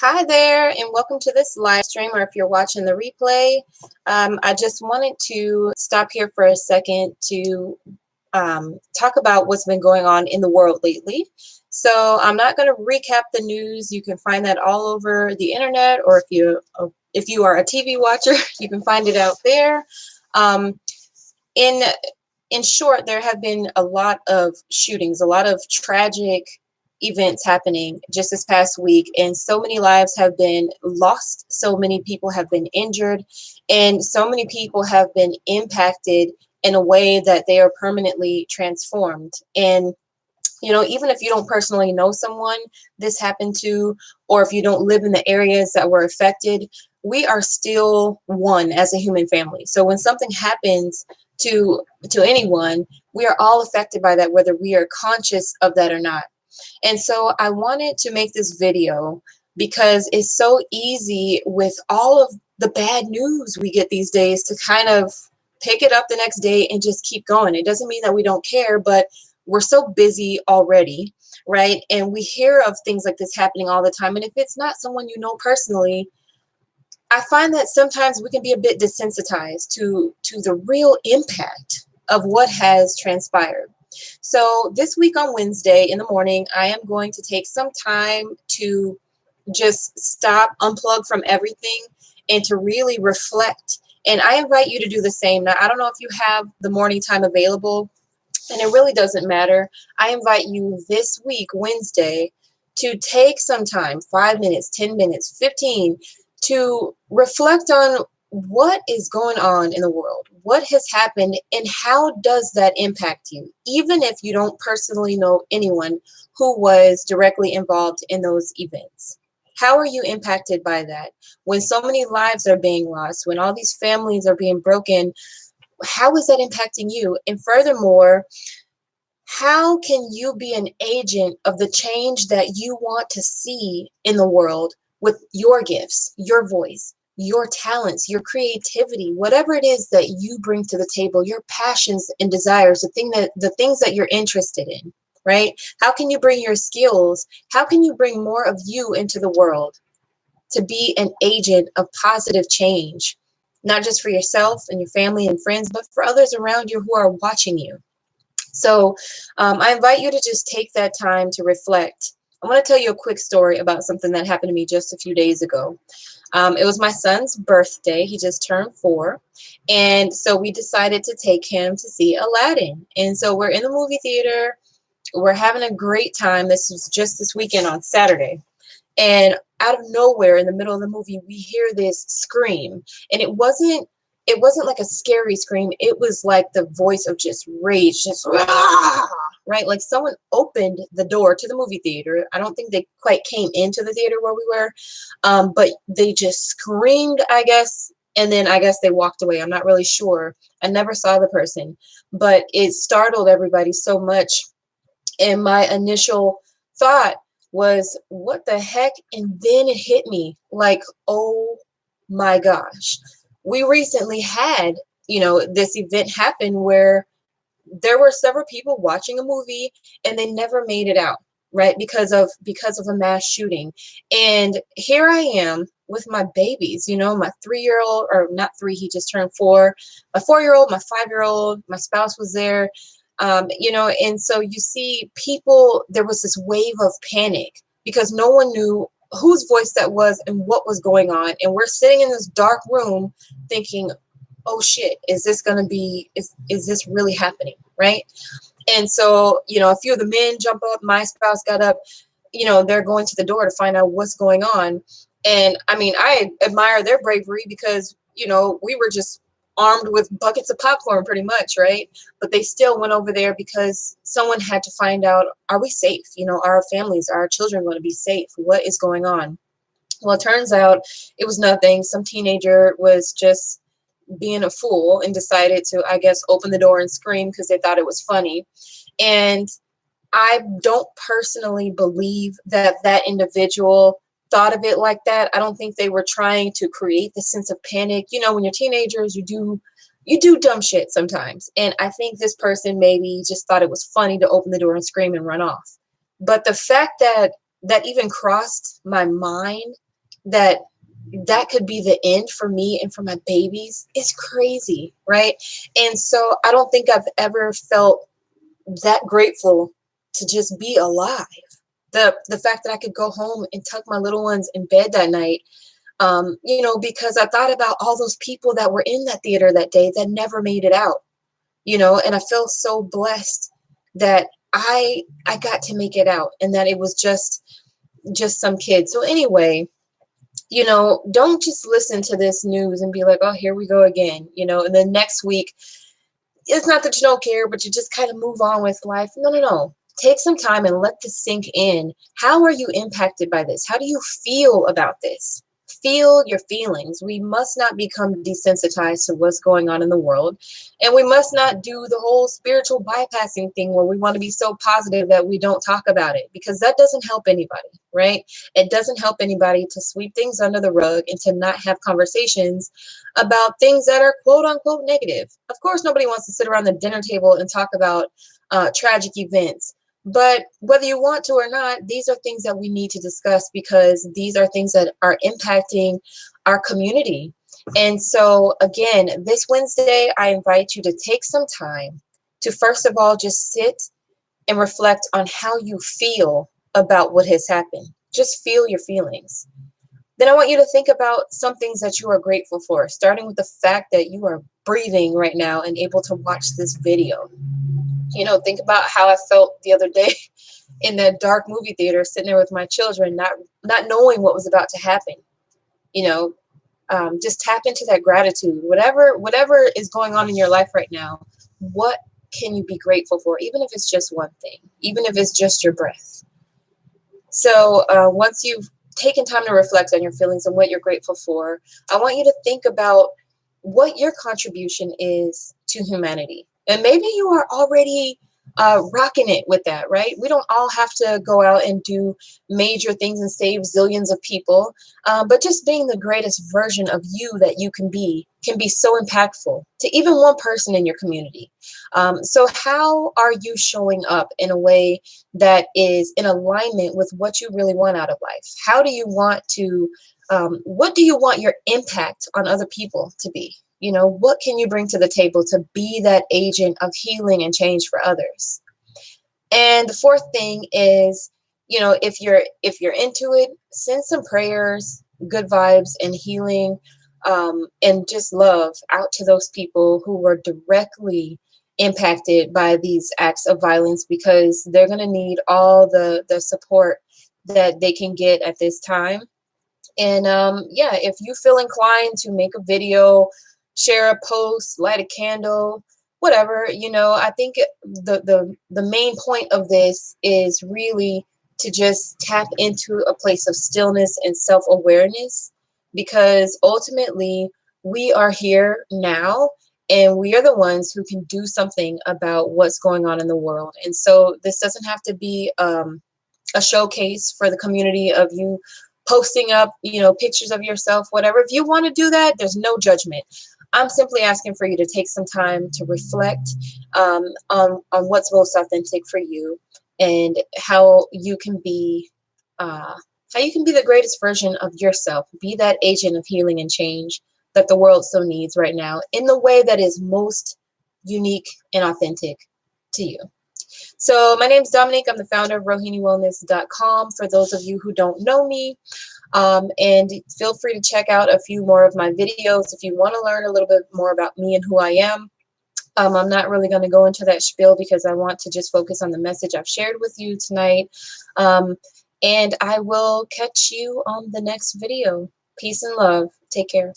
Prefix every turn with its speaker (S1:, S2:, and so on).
S1: Hi there, and welcome to this live stream, or if you're watching the replay. I just wanted to stop here for a second to talk about what's been going on in the world lately. So I'm not going to recap the news. You can find that all over the internet, or if you are a TV watcher, you can find it out there. Um, in in short, there have been a lot of shootings, a lot of tragic events happening just this past week, and so many lives have been lost, so many people have been injured, and so many people have been impacted in a way that they are permanently transformed. And even if you don't personally know someone this happened to, or if you don't live in the areas that were affected, we are still one as a human family. So when something happens to anyone, we are all affected by that, whether we are conscious of that or not. And so I wanted to make this video because it's so easy with all of the bad news we get these days to kind of pick it up the next day and just keep going. It doesn't mean that we don't care, but we're so busy already, right? And we hear of things like this happening all the time. And if it's not someone you know personally, I find that sometimes we can be a bit desensitized to the real impact of what has transpired. So this week on Wednesday in the morning, I am going to take some time to just stop, unplug from everything, and to really reflect. And I invite you to do the same. Now, I don't know if you have the morning time available, and it really doesn't matter. I invite you this week, Wednesday, to take some time, 5 minutes, 10 minutes, 15, to reflect on what is going on in the world, what has happened, and how does that impact you, even if you don't personally know anyone who was directly involved in those events. How are you impacted by that? When so many lives are being lost, when all these families are being broken, how is that impacting you? And furthermore, how can you be an agent of the change that you want to see in the world with your gifts, your voice, your talents, your creativity, whatever it is that you bring to the table, your passions and desires, the things that you're interested in, right? How can you bring your skills? How can you bring more of you into the world to be an agent of positive change, not just for yourself and your family and friends, but for others around you who are watching you? So I invite you to just take that time to reflect. I want to tell you a quick story about something that happened to me just a few days ago. It was my son's birthday. He just turned 4. And so we decided to take him to see Aladdin. And so we're in the movie theater. We're having a great time. This was just this weekend on Saturday. And out of nowhere, in the middle of the movie, we hear this scream. And it wasn't like a scary scream. It was like the voice of just rage, just "Rah!" Right? Like someone opened the door to the movie theater. I don't think they quite came into the theater where we were, but they just screamed, I guess, and then I guess they walked away. I'm not really sure. I never saw the person, but it startled everybody so much. And my initial thought was, what the heck? And then it hit me like, oh my gosh. We recently had, this event happen where there were several people watching a movie and they never made it out, right? Because of a mass shooting. And here I am with my babies, my 3-year-old, or not 3, he just turned 4, my 4-year-old, my 5-year-old, my spouse was there. And so you see people, there was this wave of panic because no one knew whose voice that was and what was going on. And we're sitting in this dark room thinking, oh shit, is this going to be, is this really happening? Right. And so, a few of the men jump up, my spouse got up, they're going to the door to find out what's going on. And I mean, I admire their bravery because, we were just armed with buckets of popcorn pretty much, right? But they still went over there because someone had to find out, are we safe? Are our families, are our children going to be safe? What is going on? Well, it turns out it was nothing. Some teenager was just being a fool and decided to, I guess, open the door and scream because they thought it was funny. And I don't personally believe that that individual thought of it like that. I don't think they were trying to create the sense of panic. When you're teenagers, you do dumb shit sometimes. And I think this person maybe just thought it was funny to open the door and scream and run off. But the fact that even crossed my mind that that could be the end for me and for my babies is crazy, right? And so I don't think I've ever felt that grateful to just be alive. The fact that I could go home and tuck my little ones in bed that night, you know, because I thought about all those people that were in that theater that day that never made it out, you know, and I feel so blessed that I got to make it out and that it was just some kids. So anyway, you know, don't just listen to this news and be like, oh, here we go again, you know, and then next week, it's not that you don't care, but you just kind of move on with life. No, no, no. Take some time and let this sink in. How are you impacted by this? How do you feel about this? Feel your feelings. We must not become desensitized to what's going on in the world. And we must not do the whole spiritual bypassing thing where we want to be so positive that we don't talk about it, because that doesn't help anybody, right? It doesn't help anybody to sweep things under the rug and to not have conversations about things that are quote unquote negative. Of course, nobody wants to sit around the dinner table and talk about tragic events. But whether you want to or not, these are things that we need to discuss, because these are things that are impacting our community. And so, again, this Wednesday, I invite you to take some time to, first of all, just sit and reflect on how you feel about what has happened. Just feel your feelings. Then I want you to think about some things that you are grateful for, starting with the fact that you are breathing right now and able to watch this video. You know, think about how I felt the other day in that dark movie theater, sitting there with my children, not knowing what was about to happen. You know, just tap into that gratitude. Whatever is going on in your life right now, what can you be grateful for? Even if it's just one thing, even if it's just your breath. So once you've taken time to reflect on your feelings and what you're grateful for, I want you to think about what your contribution is to humanity. And maybe you are already rocking it with that, right? We don't all have to go out and do major things and save zillions of people, but just being the greatest version of you that you can be so impactful to even one person in your community. So how are you showing up in a way that is in alignment with what you really want out of life? How do you want to, what do you want your impact on other people to be? You know, what can you bring to the table to be that agent of healing and change for others? And the fourth thing is, you know, if you're into it, send some prayers, good vibes, and healing, and just love out to those people who were directly impacted by these acts of violence, because they're going to need all the support that they can get at this time. And yeah, if you feel inclined to make a video, share a post, light a candle, whatever, you know, I think the main point of this is really to just tap into a place of stillness and self-awareness, because ultimately we are here now and we are the ones who can do something about what's going on in the world. And so this doesn't have to be a showcase for the community of you posting up, you know, pictures of yourself, whatever. If you want to do that, there's no judgment. I'm simply asking for you to take some time to reflect on what's most authentic for you, and how you can be the greatest version of yourself. Be that agent of healing and change that the world so needs right now, in the way that is most unique and authentic to you. So my name is Dominique. I'm the founder of rohiniwellness.com, for those of you who don't know me. And feel free to check out a few more of my videos if you want to learn a little bit more about me and who I am. I'm not really going to go into that spiel because I want to just focus on the message I've shared with you tonight. And I will catch you on the next video. Peace and love. Take care.